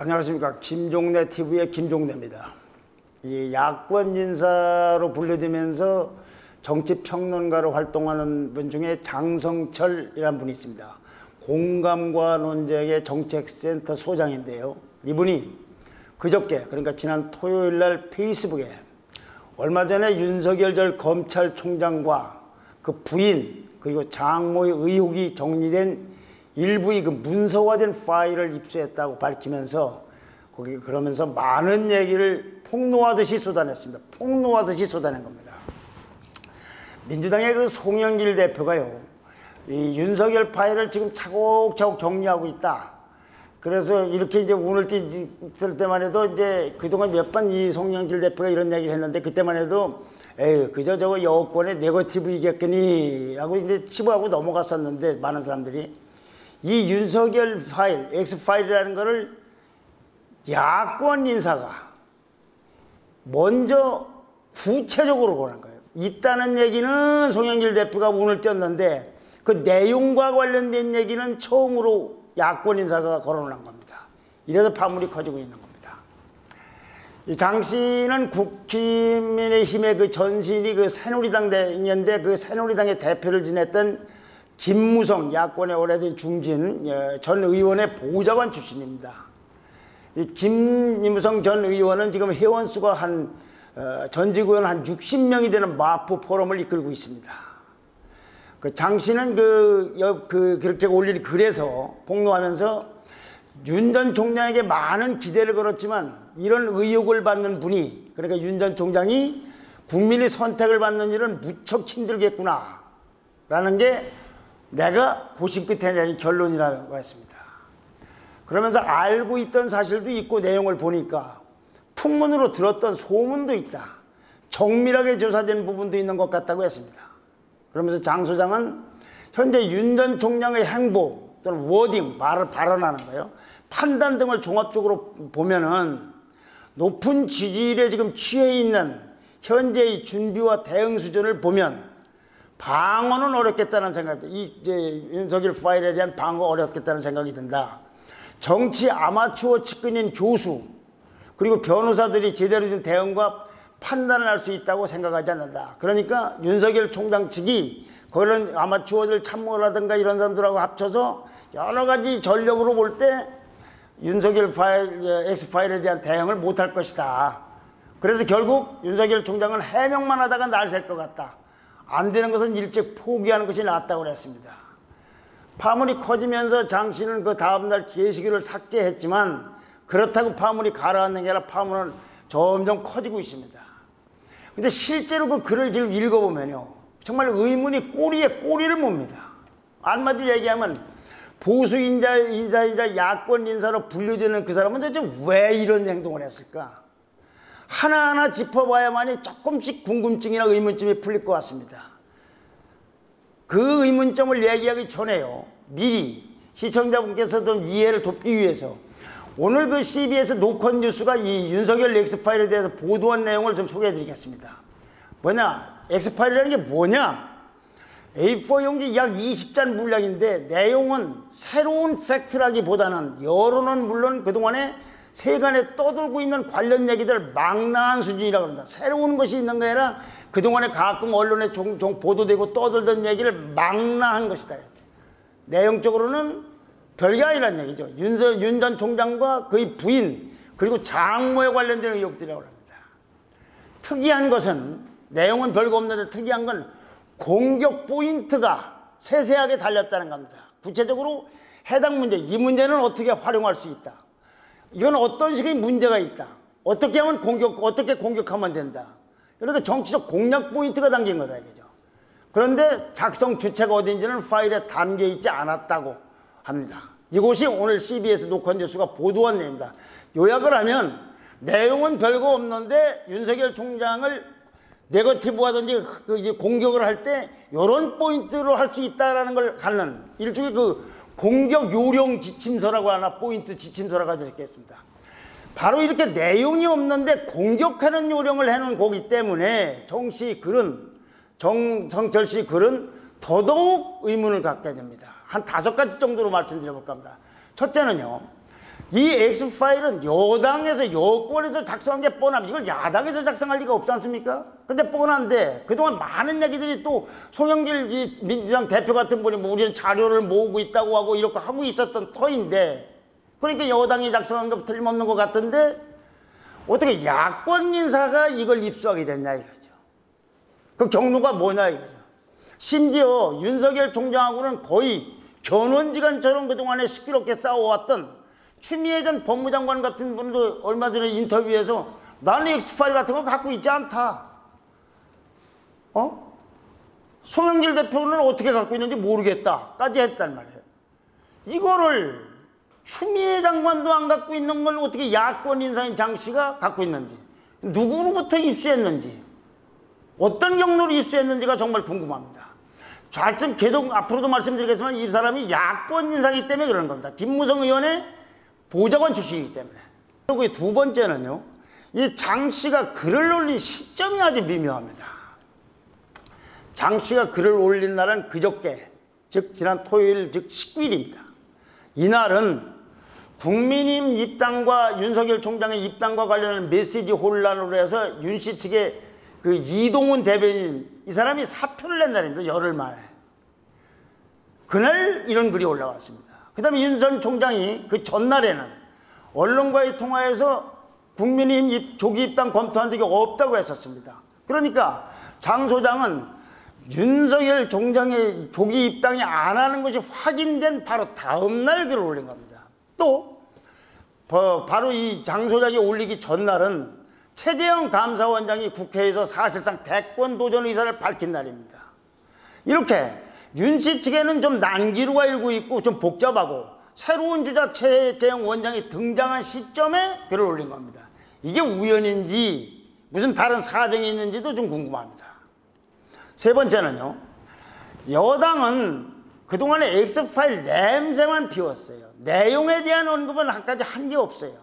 안녕하십니까. 김종래 TV의 김종래입니다. 이 야권 인사로 분류되면서 정치평론가로 활동하는 분 중에 장성철이라는 분이 있습니다. 공감과 논쟁의 정책센터 소장인데요. 이분이 그저께, 그러니까 지난 토요일 날 페이스북에 얼마 전에 윤석열 전 검찰총장과 그 부인 그리고 장모의 의혹이 정리된 일부의 그 문서화된 파일을 입수했다고 밝히면서 거기 그러면서 많은 얘기를 폭로하듯이 쏟아냈습니다. 폭로하듯이 쏟아낸 겁니다. 민주당의 그 송영길 대표가요, 이 윤석열 파일을 지금 차곡차곡 정리하고 있다. 그래서 이렇게 이제 운을 띄을 때만 해도 이제 그동안 몇 번 이 송영길 대표가 이런 얘기를 했는데 그때만 해도 에이 그저 저거 여권의 네거티브이겠거니 라고 이제 치부하고 넘어갔었는데 많은 사람들이 이 윤석열 파일, X파일이라는 거를 야권 인사가 먼저 구체적으로 보는 거예요. 있다는 얘기는 송영길 대표가 운을 띄었는데 그 내용과 관련된 얘기는 처음으로 야권 인사가 거론한 겁니다. 이래서 파문이 커지고 있는 겁니다. 이 장 씨는 국민의힘의 그 전신이 그 새누리당인데 그 새누리당의 대표를 지냈던 김무성 야권의 오래된 중진 전 의원의 보좌관 출신입니다. 이 김무성 전 의원은 지금 회원수가 전직 의원 한 60명이 되는 마포 포럼을 이끌고 있습니다. 그 장 씨는 그렇게 올린 글에서 폭로하면서 윤 전 총장에게 많은 기대를 걸었지만 이런 의혹을 받는 분이, 그러니까 윤 전 총장이 국민의 선택을 받는 일은 무척 힘들겠구나 라는 게 내가 고심 끝에 내린 결론이라고 했습니다. 그러면서 알고 있던 사실도 있고 내용을 보니까 풍문으로 들었던 소문도 있다. 정밀하게 조사된 부분도 있는 것 같다고 했습니다. 그러면서 장 소장은 현재 윤 전 총장의 행보 또는 워딩, 발언하는 거예요. 판단 등을 종합적으로 보면은 높은 지지율에 지금 취해 있는 현재의 준비와 대응 수준을 보면 방어는 어렵겠다는 생각이, 이제 윤석열 파일에 대한 방어 어렵겠다는 생각이 든다. 정치 아마추어 측근인 교수 그리고 변호사들이 제대로 된 대응과 판단을 할 수 있다고 생각하지 않는다. 그러니까 윤석열 총장 측이 그런 아마추어들 참모라든가 이런 사람들하고 합쳐서 여러 가지 전력으로 볼 때 윤석열 파일, X파일에 대한 대응을 못할 것이다. 그래서 결국 윤석열 총장은 해명만 하다가 날 셀 것 같다. 안 되는 것은 일찍 포기하는 것이 낫다고 그랬습니다. 파문이 커지면서 장 씨는 그 다음날 게시글을 삭제했지만 그렇다고 파문이 가라앉는 게 아니라 파문은 점점 커지고 있습니다. 근데 실제로 그 글을 지금 읽어보면요, 정말 의문이 꼬리에 꼬리를 뭅니다. 한마디로 얘기하면 보수 인사이자 야권 인사로 분류되는 그 사람은 도대체 왜 이런 행동을 했을까? 하나하나 짚어봐야만이 조금씩 궁금증이나 의문점이 풀릴 것 같습니다. 그 의문점을 얘기하기 전에요, 미리 시청자분께서 좀 이해를 돕기 위해서 오늘 그 CBS 노컷 뉴스가 이 윤석열 X파일에 대해서 보도한 내용을 좀 소개해 드리겠습니다. 뭐냐, X파일이라는 게 뭐냐? A4 용지 약 20잔 분량인데 내용은 새로운 팩트라기보다는 여론은 물론 그동안에 세간에 떠돌고 있는 관련 얘기들 망라한 수준이라고 합니다. 새로운 것이 있는 게 아니라 그동안에 가끔 언론에 종종 보도되고 떠돌던 얘기를 망라한 것이다. 내용적으로는 별게 아니란 얘기죠. 윤 전 총장과 그의 부인 그리고 장모에 관련된 의혹들이라고 합니다. 특이한 것은, 내용은 별거 없는데 특이한 건 공격 포인트가 세세하게 달렸다는 겁니다. 구체적으로 해당 문제, 이 문제는 어떻게 활용할 수 있다. 이건 어떤 식의 문제가 있다. 어떻게 하면 어떻게 공격하면 된다. 이렇게 정치적 공략 포인트가 담긴 거다 이거죠. 그런데 작성 주체가 어딘지는 파일에 담겨 있지 않았다고 합니다. 이것이 오늘 CBS 노컷 뉴스가 보도한 내용입니다. 요약을 하면 내용은 별거 없는데 윤석열 총장을 네거티브하든지 이제 공격을 할 때 이런 포인트로 할 수 있다라는 걸 갖는 일종의 그 공격 요령 지침서라고 하나, 포인트 지침서라고 하겠습니다. 바로 이렇게 내용이 없는데 공격하는 요령을 해놓은 거기 때문에 정성철 씨 글은 더더욱 의문을 갖게 됩니다. 한 5가지 정도로 말씀드려볼까 합니다. 첫째는요, 이 X파일은 여당에서 여권에서 작성한 게 뻔합니다. 이걸 야당에서 작성할 리가 없지 않습니까? 근데 뻔한데 그동안 많은 얘기들이 또 송영길 이 민주당 대표 같은 분이 뭐 우리는 자료를 모으고 있다고 하고 이렇게 하고 있었던 터인데, 그러니까 여당이 작성한 거 틀림없는 것 같은데 어떻게 야권 인사가 이걸 입수하게 됐냐 이거죠. 그 경로가 뭐냐 이거죠. 심지어 윤석열 총장하고는 거의 견원지간처럼 그동안에 시끄럽게 싸워왔던 추미애 전 법무장관 같은 분도 얼마 전에 인터뷰에서 나는 엑스파일 같은 거 갖고 있지 않다. 송영길 대표는 어떻게 갖고 있는지 모르겠다까지 했단 말이에요. 이거를 추미애 장관도 안 갖고 있는 걸 어떻게 야권 인사인 장 씨가 갖고 있는지, 누구로부터 입수했는지, 어떤 경로로 입수했는지가 정말 궁금합니다. 계속 앞으로도 말씀드리겠지만 이 사람이 야권 인사이기 때문에 그러는 겁니다. 김무성 의원의 보좌관 출신이기 때문에. 그리고 두 번째는요, 이 장 씨가 글을 올린 시점이 아주 미묘합니다. 장 씨가 글을 올린 날은 그저께, 즉 지난 토요일, 즉 19일입니다. 이날은 국민의힘 입당과 윤석열 총장의 입당과 관련한 메시지 혼란으로 해서 윤 씨 측의 그 이동훈 대변인, 이 사람이 사표를 낸 날입니다. 열흘 만에. 그날 이런 글이 올라왔습니다. 그 다음에 윤 전 총장이 그 전날에는 언론과의 통화에서 국민의힘 조기 입당 검토한 적이 없다고 했었습니다. 그러니까 장 소장은 윤석열 총장의 조기 입당이 안 하는 것이 확인된 바로 다음날 글을 올린 겁니다. 또 바로 이 장 소장이 올리기 전날은 최재형 감사원장이 국회에서 사실상 대권 도전 의사를 밝힌 날입니다. 이렇게 윤 씨 측에는 좀 난기류가 일고 있고 좀 복잡하고 새로운 주자 최재형 원장이 등장한 시점에 글을 올린 겁니다. 이게 우연인지 무슨 다른 사정이 있는지도 좀 궁금합니다. 세 번째는요, 여당은 그동안에 X파일 냄새만 피웠어요. 내용에 대한 언급은 한까지 한 게 없어요.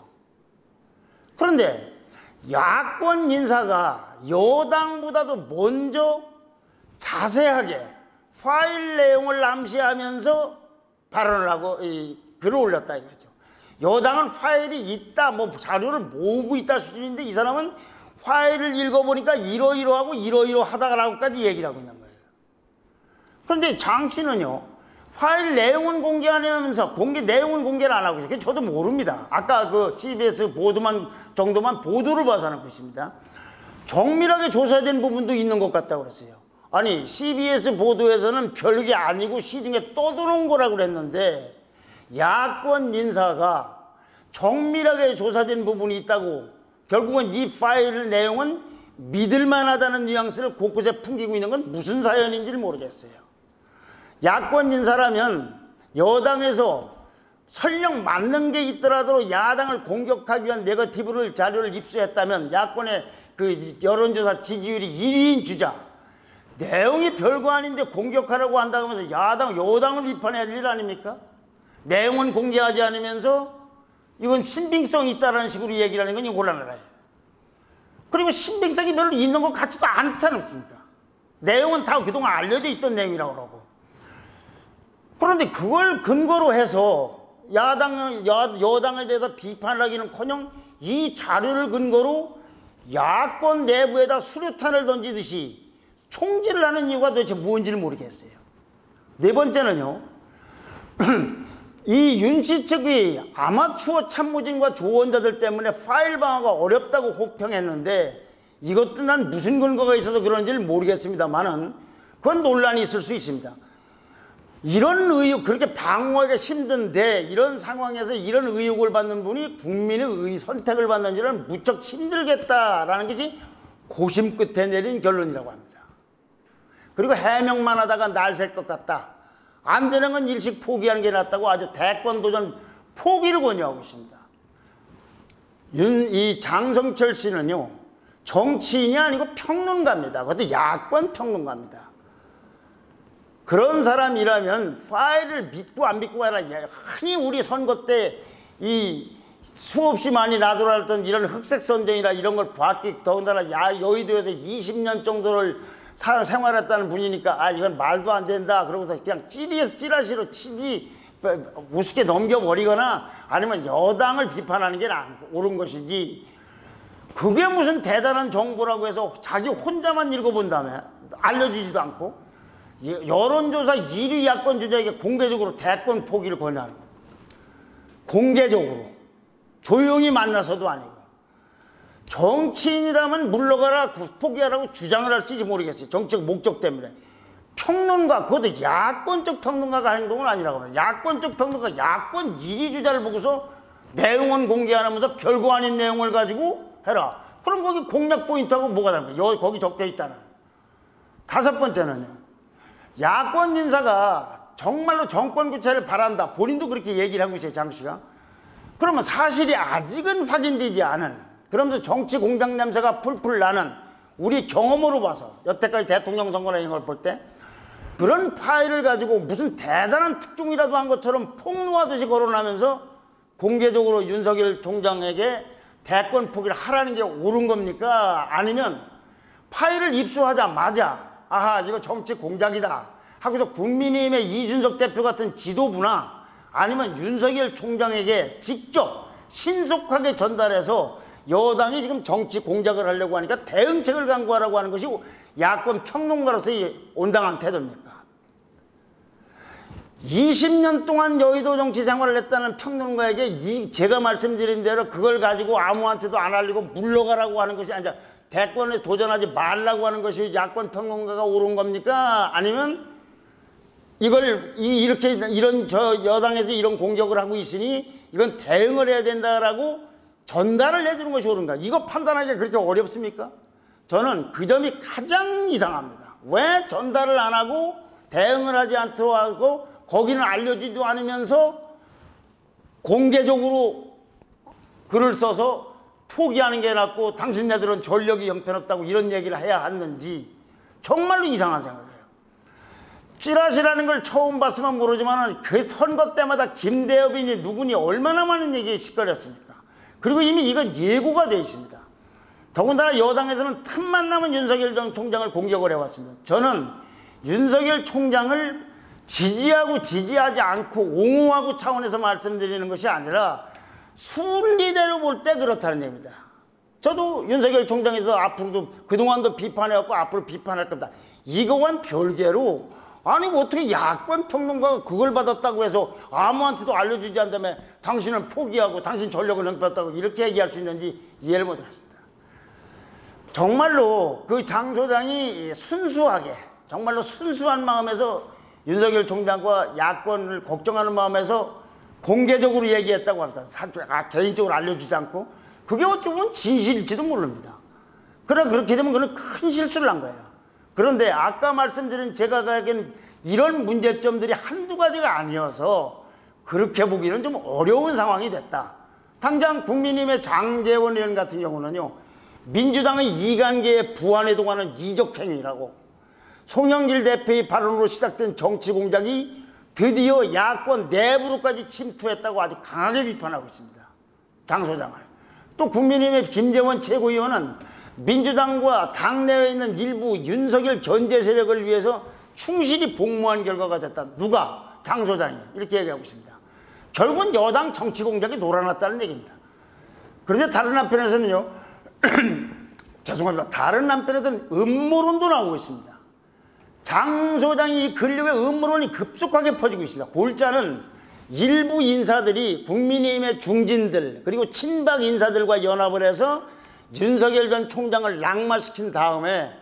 그런데 야권 인사가 여당보다도 먼저 자세하게 파일 내용을 암시하면서 발언을 하고 글을 올렸다 이거죠. 여당은 파일이 있다, 뭐 자료를 모으고 있다 수준인데 이 사람은 파일을 읽어보니까 이러이러하고 이러이러하다라고까지 얘기를 하고 있는 거예요. 그런데 장 씨는요, 파일 내용은 공개 안 하면서 내용은 공개를 안 하고 있어요. 저도 모릅니다. 아까 그 CBS 정도만 보도를 봐서는 것입니다. 정밀하게 조사된 부분도 있는 것 같다고 그랬어요. 아니, CBS 보도에서는 별게 아니고 시중에 떠도는 거라고 그랬는데 야권 인사가 정밀하게 조사된 부분이 있다고, 결국은 이 파일 내용은 믿을만하다는 뉘앙스를 곳곳에 풍기고 있는 건 무슨 사연인지를 모르겠어요. 야권 인사라면 여당에서 설령 맞는 게 있더라도 야당을 공격하기 위한 네거티브를 자료를 입수했다면 야권의 그 여론조사 지지율이 1위인 주자, 내용이 별거 아닌데 공격하라고 한다고 하면서 여당을 비판해야 될 일 아닙니까? 내용은 공개하지 않으면서 이건 신빙성이 있다는 식으로 얘기를 하는 건 이거 곤란하다. 그리고 신빙성이 별로 있는 것 같지도 않지 않습니까? 내용은 다 그동안 알려져 있던 내용이라고 그러고. 그런데 그걸 근거로 해서 여당에 대해서 비판을 하기는커녕 이 자료를 근거로 야권 내부에다 수류탄을 던지듯이 총질을 하는 이유가 도대체 뭔지를 모르겠어요. 네 번째는요, 이 윤 씨 측이 아마추어 참모진과 조언자들 때문에 파일 방어가 어렵다고 혹평했는데 이것도 난 무슨 근거가 있어서 그런지를 모르겠습니다만은 그건 논란이 있을 수 있습니다. 이런 의혹, 그렇게 방어하기가 힘든데 이런 상황에서 이런 의혹을 받는 분이 국민의 선택을 받는지는 무척 힘들겠다라는 것이 고심 끝에 내린 결론이라고 합니다. 그리고 해명만 하다가 날 셀 것 같다, 안 되는 건 일식 포기하는 게 낫다고 아주 대권 도전 포기를 권유하고 있습니다. 이 장성철 씨는요, 정치인이 아니고 평론가입니다. 그것도 야권 평론가입니다. 그런 사람이라면 파일을 믿고 안 믿고가 아니라 흔히 우리 선거 때 이 수없이 많이 나돌았던 이런 흑색 선전이라 이런 걸 봤기, 더군다나 여의도에서 20년 정도를 생활했다는 분이니까 이건 말도 안 된다 그러고서 그냥 찌라시로 치지 우습게 넘겨버리거나 아니면 여당을 비판하는 게 옳은 것이지, 그게 무슨 대단한 정보라고 해서 자기 혼자만 읽어본 다음에 알려주지도 않고 여론조사 1위 야권 주자에게 공개적으로 대권 포기를 권유하는 거예요. 공개적으로. 조용히 만나서도 아니고. 정치인이라면 물러가라, 포기하라고 주장을 할지 모르겠어요. 정책 목적 때문에. 평론가, 그것도 야권적 평론가가 하는 행동은 아니라고 합니다. 야권적 평론가, 야권 1위 주자를 보고서 내용은 공개 안 하면서 별거 아닌 내용을 가지고 해라. 그럼 거기 공략 포인트하고 뭐가 다른 거야? 거기 적혀 있다는. 다섯 번째는요. 야권 인사가 정말로 정권 교체를 바란다. 본인도 그렇게 얘기를 하고 있어요, 장 씨가. 그러면 사실이 아직은 확인되지 않은, 그러면서 정치 공작 냄새가 풀풀 나는 우리 경험으로 봐서 여태까지 대통령 선거나 이런 걸 볼 때 그런 파일을 가지고 무슨 대단한 특종이라도 한 것처럼 폭로하듯이 거론하면서 공개적으로 윤석열 총장에게 대권 포기를 하라는 게 옳은 겁니까? 아니면 파일을 입수하자마자 아하, 이거 정치 공작이다 하고서 국민의힘의 이준석 대표 같은 지도부나 아니면 윤석열 총장에게 직접 신속하게 전달해서 여당이 지금 정치 공작을 하려고 하니까 대응책을 강구하라고 하는 것이 야권 평론가로서의 온당한 태도입니까? 20년 동안 여의도 정치 생활을 했다는 평론가에게 제가 말씀드린 대로 그걸 가지고 아무한테도 안 알리고 물러가라고 하는 것이 아니라 대권에 도전하지 말라고 하는 것이 야권 평론가가 옳은 겁니까? 아니면 이걸 이렇게 이런 여당에서 이런 공격을 하고 있으니 이건 대응을 해야 된다라고 전달을 해주는 것이 옳은가? 이거 판단하기가 그렇게 어렵습니까? 저는 그 점이 가장 이상합니다. 왜 전달을 안 하고 대응을 하지 않도록 하고 거기는 알려주지도 않으면서 공개적으로 글을 써서 포기하는 게 낫고 당신네들은 전력이 형편없다고 이런 얘기를 해야 하는지 정말로 이상한 생각이에요. 찌라시라는 걸 처음 봤으면 모르지만 그 선거 때마다 김대엽이니 누구니 얼마나 많은 얘기에 시끄렸습니까? 그리고 이미 이건 예고가 되어 있습니다. 더군다나 여당에서는 틈만 나면 윤석열 전 총장을 공격을 해왔습니다. 저는 윤석열 총장을 지지하고 지지하지 않고 옹호하고 차원에서 말씀드리는 것이 아니라 순리대로 볼 때 그렇다는 얘기입니다. 저도 윤석열 총장에서 앞으로도 그동안도 비판해왔고 앞으로 비판할 겁니다. 이거와는 별개로 아니 어떻게 야권 평론가가 그걸 받았다고 해서 아무한테도 알려주지 않다며 당신은 포기하고 당신 전력을 형편없다고 이렇게 얘기할 수 있는지 이해를 못하겠습니다. 정말로 그 장 소장이 순수하게 정말로 순수한 마음에서 윤석열 총장과 야권을 걱정하는 마음에서 공개적으로 얘기했다고 합니다. 개인적으로 알려주지 않고 그게 어찌 보면 진실일지도 모릅니다. 그렇게 되면 그건 큰 실수를 한 거예요. 그런데 아까 말씀드린 제가 가긴 이런 문제점들이 한두 가지가 아니어서 그렇게 보기는 좀 어려운 상황이 됐다. 당장 국민의힘의 장제원 의원 같은 경우는요. 민주당의 이관계에 부안에 동하는 이적행위라고 송영길 대표의 발언으로 시작된 정치 공작이 드디어 야권 내부로까지 침투했다고 아주 강하게 비판하고 있습니다. 장 소장을. 또 국민의힘의 김재원 최고위원은 민주당과 당내에 있는 일부 윤석열 견제 세력을 위해서 충실히 복무한 결과가 됐다. 누가? 장 소장이. 이렇게 얘기하고 있습니다. 결국은 여당 정치 공작이 놀아났다는 얘기입니다. 그런데 다른 한편에서는요. 죄송합니다. 다른 한편에서는 음모론도 나오고 있습니다. 장 소장이 근력의 음모론이 급속하게 퍼지고 있습니다. 골자는 일부 인사들이 국민의힘의 중진들 그리고 친박 인사들과 연합을 해서 윤석열 전 총장을 낙마시킨 다음에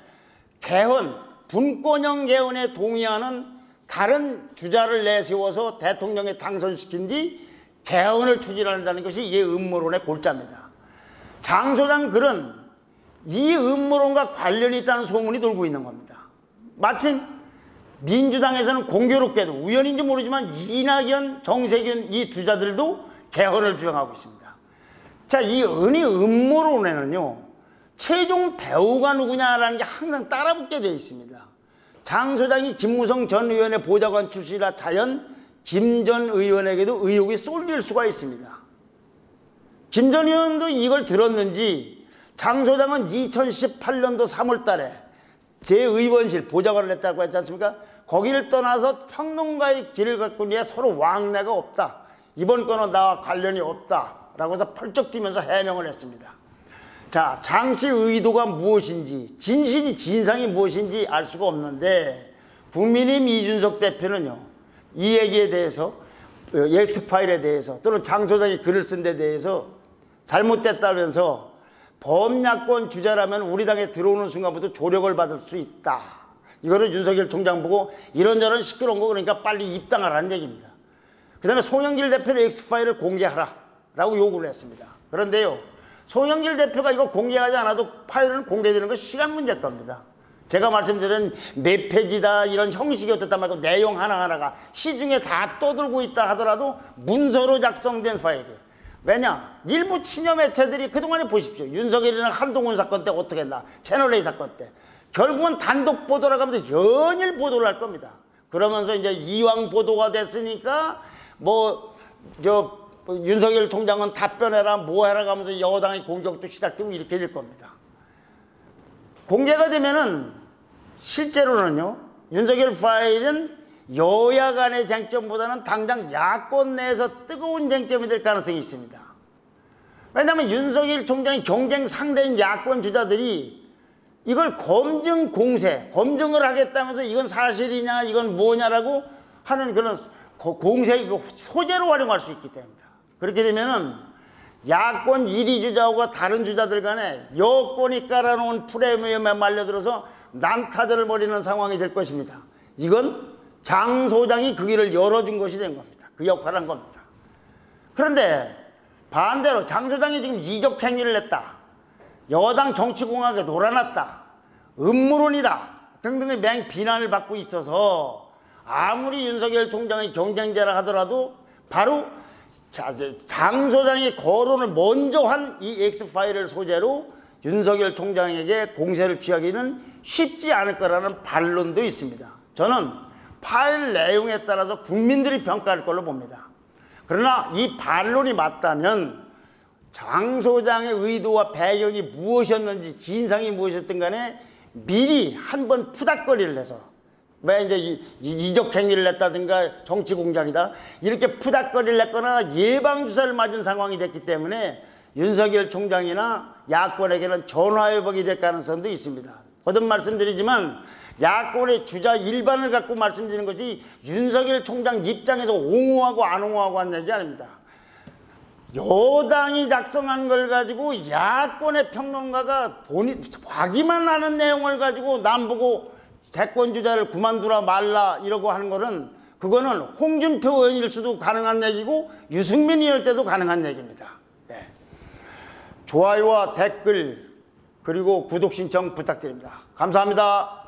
개헌, 분권형 개헌에 동의하는 다른 주자를 내세워서 대통령에 당선시킨 뒤 개헌을 추진한다는 것이 이 음모론의 골자입니다. 장 소장 글은 이 음모론과 관련이 있다는 소문이 돌고 있는 겁니다. 마침 민주당에서는 공교롭게도 우연인지 모르지만 이낙연, 정세균 이 주자들도 개헌을 주장하고 있습니다. 자, 이 음모론에는요. 최종 배우가 누구냐라는 게 항상 따라붙게 되어 있습니다. 장 소장이 김무성 전 의원의 보좌관 출신이라 자연 김 전 의원에게도 의혹이 쏠릴 수가 있습니다. 김 전 의원도 이걸 들었는지 장 소장은 2018년도 3월 달에 제 의원실 보좌관을 했다고 했지 않습니까? 거기를 떠나서 평론가의 길을 걷기 위해 서로 왕래가 없다. 이번 건은 나와 관련이 없다. 라고 해서 펄쩍 뛰면서 해명을 했습니다. 자, 장 씨의 의도가 무엇인지, 진실이 진상이 무엇인지 알 수가 없는데 국민의힘 이준석 대표는요, 이 얘기에 대해서, 엑스파일에 대해서 또는 장 소장이 글을 쓴 데 대해서 잘못됐다면서 범야권 주자라면 우리 당에 들어오는 순간부터 조력을 받을 수 있다. 이거는 윤석열 총장 보고 이런저런 시끄러운 거 그러니까 빨리 입당하라는 얘기입니다. 그 다음에 송영길 대표의 엑스파일을 공개하라 라고 요구를 했습니다. 그런데요, 송영길 대표가 이거 공개하지 않아도 파일은 공개되는 건 시간 문제일 겁니다. 제가 말씀드린 몇 페이지다 이런 형식이 어떻다 말고 내용 하나하나가 시중에 다 떠들고 있다 하더라도 문서로 작성된 파일이에요. 왜냐? 일부 친여 매체들이 그동안에 보십시오. 윤석열이나 한동훈 사건 때 어떻게 했나, 채널A 사건 때 결국은 단독 보도라고 하면서 연일 보도를 할 겁니다. 그러면서 이제 이왕 보도가 됐으니까 윤석열 총장은 답변해라 뭐해라 하면서 여당의 공격도 시작되고 이렇게 될 겁니다. 공개가 되면은 실제로는요, 윤석열 파일은 여야 간의 쟁점보다는 당장 야권 내에서 뜨거운 쟁점이 될 가능성이 있습니다. 왜냐하면 윤석열 총장의 경쟁 상대인 야권 주자들이 이걸 검증 공세, 검증을 하겠다면서 이건 사실이냐 이건 뭐냐라고 하는 그런 공세 소재로 활용할 수 있기 때문입니다. 그렇게 되면은 야권 1위 주자와 다른 주자들 간에 여권이 깔아놓은 프레임에 말려들어서 난타전을 벌이는 상황이 될 것입니다. 이건 장 소장이 그 길을 열어준 것이 된 겁니다. 그 역할을 한 겁니다. 그런데 반대로 장 소장이 지금 이적 행위를 했다, 여당 정치공학에 놀아났다, 음모론이다 등등의 맹비난을 받고 있어서 아무리 윤석열 총장의 경쟁자라 하더라도 바로 장 소장이 거론을 먼저 한 이 X파일을 소재로 윤석열 총장에게 공세를 취하기는 쉽지 않을 거라는 반론도 있습니다. 저는 파일 내용에 따라서 국민들이 평가할 걸로 봅니다. 그러나 이 반론이 맞다면 장 소장의 의도와 배경이 무엇이었는지, 진상이 무엇이었든 간에 미리 한번 푸닥거리를 해서, 왜 이제 이적 행위를 했다든가 정치 공작이다 이렇게 푸닥거리를 했거나 예방주사를 맞은 상황이 됐기 때문에 윤석열 총장이나 야권에게는 전화위복이 될 가능성도 있습니다. 거듭 말씀드리지만 야권의 주자 일반을 갖고 말씀드리는 것이 윤석열 총장 입장에서 옹호하고 안 옹호하고 한 얘기 아닙니다. 여당이 작성한 걸 가지고 야권의 평론가가 자기만 아는 내용을 가지고 남보고 대권 주자를 그만두라 말라 이러고 하는 거는, 그거는 홍준표 의원일 수도 가능한 얘기고 유승민 의원일 때도 가능한 얘기입니다. 네. 좋아요와 댓글 그리고 구독 신청 부탁드립니다. 감사합니다.